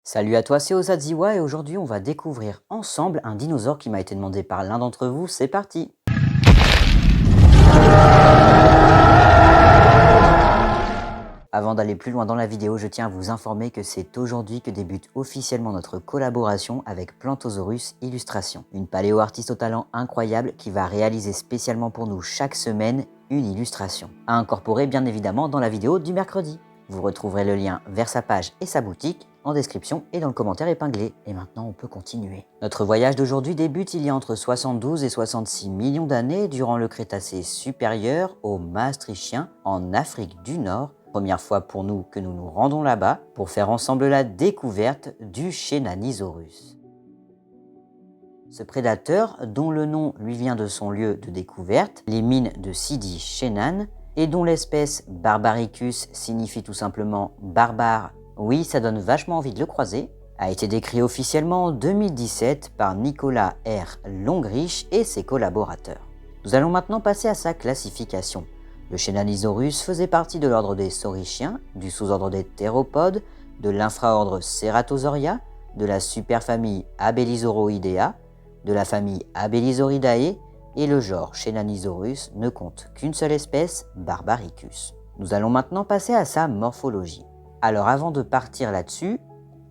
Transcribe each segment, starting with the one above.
Salut à toi, c'est Osadziwa et aujourd'hui on va découvrir ensemble un dinosaure qui m'a été demandé par l'un d'entre vous. C'est parti! Avant d'aller plus loin dans la vidéo, je tiens à vous informer que c'est aujourd'hui que débute officiellement notre collaboration avec Plantosaurus Illustration, une paléo-artiste au talent incroyable qui va réaliser spécialement pour nous chaque semaine une illustration, à incorporer bien évidemment dans la vidéo du mercredi. Vous retrouverez le lien vers sa page et sa boutique en description et dans le commentaire épinglé. Et maintenant on peut continuer. Notre voyage d'aujourd'hui débute il y a entre 72 et 66 millions d'années durant le Crétacé supérieur au Maastrichtien en Afrique du Nord. Première fois pour nous que nous nous rendons là-bas pour faire ensemble la découverte du Chenanisaurus. Ce prédateur, dont le nom lui vient de son lieu de découverte, les mines de Sidi Chenan, et dont l'espèce Barbaricus signifie tout simplement barbare, oui ça donne vachement envie de le croiser, a été décrit officiellement en 2017 par Nicolas R. Longrich et ses collaborateurs. Nous allons maintenant passer à sa classification. Le Chenanisaurus faisait partie de l'ordre des saurichiens, du sous-ordre des théropodes, de l'infraordre Ceratosauria, de la superfamille Abelisauroidea, de la famille Abelisauridae, et le genre Chenanisaurus ne compte qu'une seule espèce, Barbaricus. Nous allons maintenant passer à sa morphologie. Alors avant de partir là-dessus,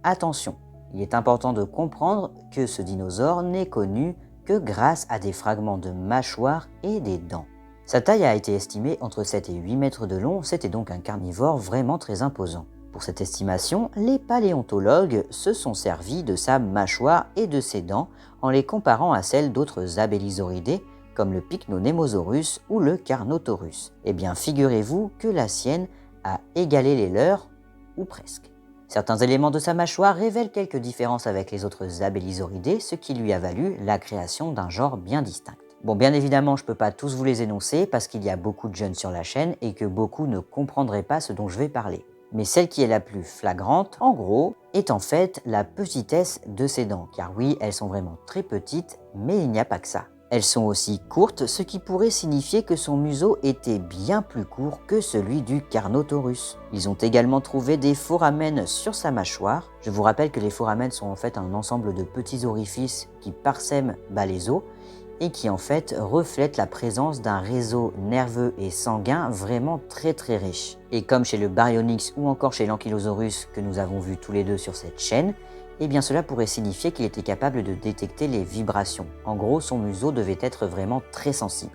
attention, il est important de comprendre que ce dinosaure n'est connu que grâce à des fragments de mâchoire et des dents. Sa taille a été estimée entre 7 et 8 mètres de long, c'était donc un carnivore vraiment très imposant. Pour cette estimation, les paléontologues se sont servis de sa mâchoire et de ses dents en les comparant à celles d'autres Abelisauridés comme le Pycnonemosaurus ou le Carnotaurus. Eh bien figurez-vous que la sienne a égalé les leurs, ou presque. Certains éléments de sa mâchoire révèlent quelques différences avec les autres Abelisauridés, ce qui lui a valu la création d'un genre bien distinct. Bon, bien évidemment, je ne peux pas tous vous les énoncer parce qu'il y a beaucoup de jeunes sur la chaîne et que beaucoup ne comprendraient pas ce dont je vais parler. Mais celle qui est la plus flagrante, en gros, est en fait la petitesse de ses dents. Car oui, elles sont vraiment très petites, mais il n'y a pas que ça. Elles sont aussi courtes, ce qui pourrait signifier que son museau était bien plus court que celui du Carnotaurus. Ils ont également trouvé des foramen sur sa mâchoire. Je vous rappelle que les foramen sont en fait un ensemble de petits orifices qui parsèment les os et qui en fait reflètent la présence d'un réseau nerveux et sanguin vraiment très riche. Et comme chez le Baryonyx ou encore chez l'Ankylosaurus que nous avons vu tous les deux sur cette chaîne, eh bien cela pourrait signifier qu'il était capable de détecter les vibrations. En gros, son museau devait être vraiment très sensible.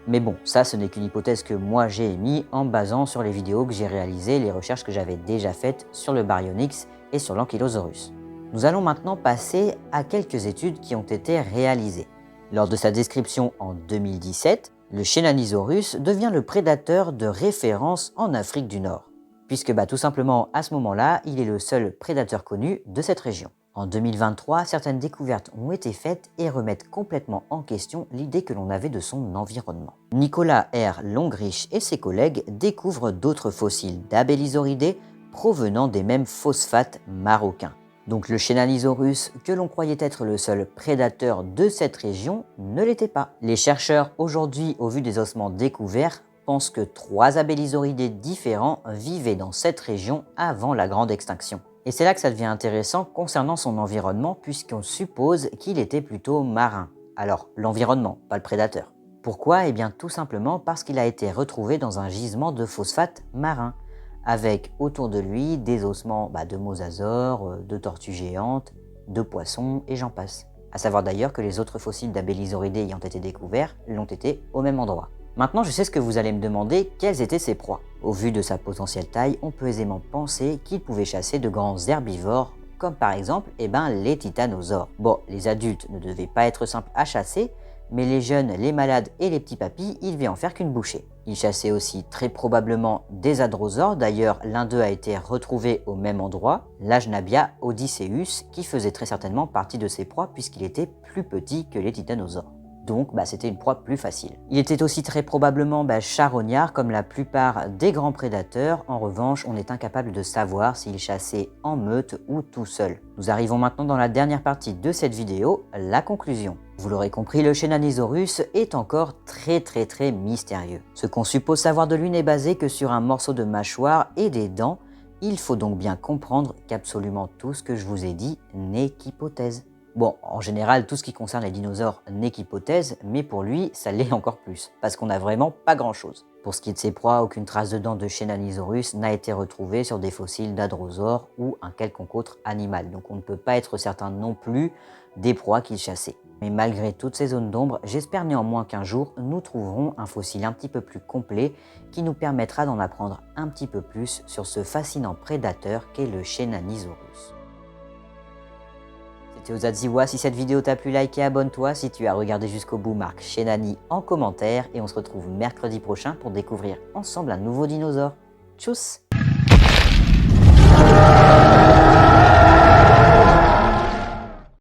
Mais bon, ça ce n'est qu'une hypothèse que moi j'ai émise en me basant sur les vidéos que j'ai réalisées et les recherches que j'avais déjà faites sur le Baryonyx et sur l'Ankylosaurus. Nous allons maintenant passer à quelques études qui ont été réalisées. Lors de sa description en 2017, le Chenanisaurus devient le prédateur de référence en Afrique du Nord, puisque tout simplement à ce moment-là, il est le seul prédateur connu de cette région. En 2023, certaines découvertes ont été faites et remettent complètement en question l'idée que l'on avait de son environnement. Nicolas R. Longrich et ses collègues découvrent d'autres fossiles d'Abelisauridés provenant des mêmes phosphates marocains. Donc le Chenanisaurus, que l'on croyait être le seul prédateur de cette région, ne l'était pas. Les chercheurs aujourd'hui, au vu des ossements découverts, pensent que 3 Abelisauridés différents vivaient dans cette région avant la grande extinction. Et c'est là que ça devient intéressant concernant son environnement puisqu'on suppose qu'il était plutôt marin. Alors l'environnement, pas le prédateur. Pourquoi? Eh bien tout simplement parce qu'il a été retrouvé dans un gisement de phosphate marin, avec autour de lui des ossements de mosasaures, de tortues géantes, de poissons et j'en passe. A savoir d'ailleurs que les autres fossiles d'Abelisauridés ayant été découverts l'ont été au même endroit. Maintenant, je sais ce que vous allez me demander, quelles étaient ses proies. Au vu de sa potentielle taille, on peut aisément penser qu'il pouvait chasser de grands herbivores, comme par exemple les titanosaures. Bon, les adultes ne devaient pas être simples à chasser, mais les jeunes, les malades et les petits papis, il devait en faire qu'une bouchée. Il chassait aussi très probablement des hadrosaures, d'ailleurs l'un d'eux a été retrouvé au même endroit, l'Agenabia odysseus, qui faisait très certainement partie de ses proies puisqu'il était plus petit que les titanosaures. Donc c'était une proie plus facile. Il était aussi très probablement charognard comme la plupart des grands prédateurs. En revanche, on est incapable de savoir s'il chassait en meute ou tout seul. Nous arrivons maintenant dans la dernière partie de cette vidéo, la conclusion. Vous l'aurez compris, le Chenanisaurus est encore très mystérieux. Ce qu'on suppose savoir de lui n'est basé que sur un morceau de mâchoire et des dents, Il faut donc bien comprendre qu'absolument tout ce que je vous ai dit n'est qu'hypothèse. Bon, en général, tout ce qui concerne les dinosaures n'est qu'hypothèse, mais pour lui, ça l'est encore plus, parce qu'on n'a vraiment pas grand-chose. Pour ce qui est de ses proies, aucune trace de dents de Chenanisaurus n'a été retrouvée sur des fossiles d'hadrosaures ou un quelconque autre animal, donc on ne peut pas être certain non plus des proies qu'il chassait. Mais malgré toutes ces zones d'ombre, j'espère néanmoins qu'un jour, nous trouverons un fossile un petit peu plus complet qui nous permettra d'en apprendre un petit peu plus sur ce fascinant prédateur qu'est le Chenanisaurus. C'était Osadziwa, si cette vidéo t'a plu, like et abonne-toi. Si tu as regardé jusqu'au bout, marque Chenani en commentaire et on se retrouve mercredi prochain pour découvrir ensemble un nouveau dinosaure. Tchuss!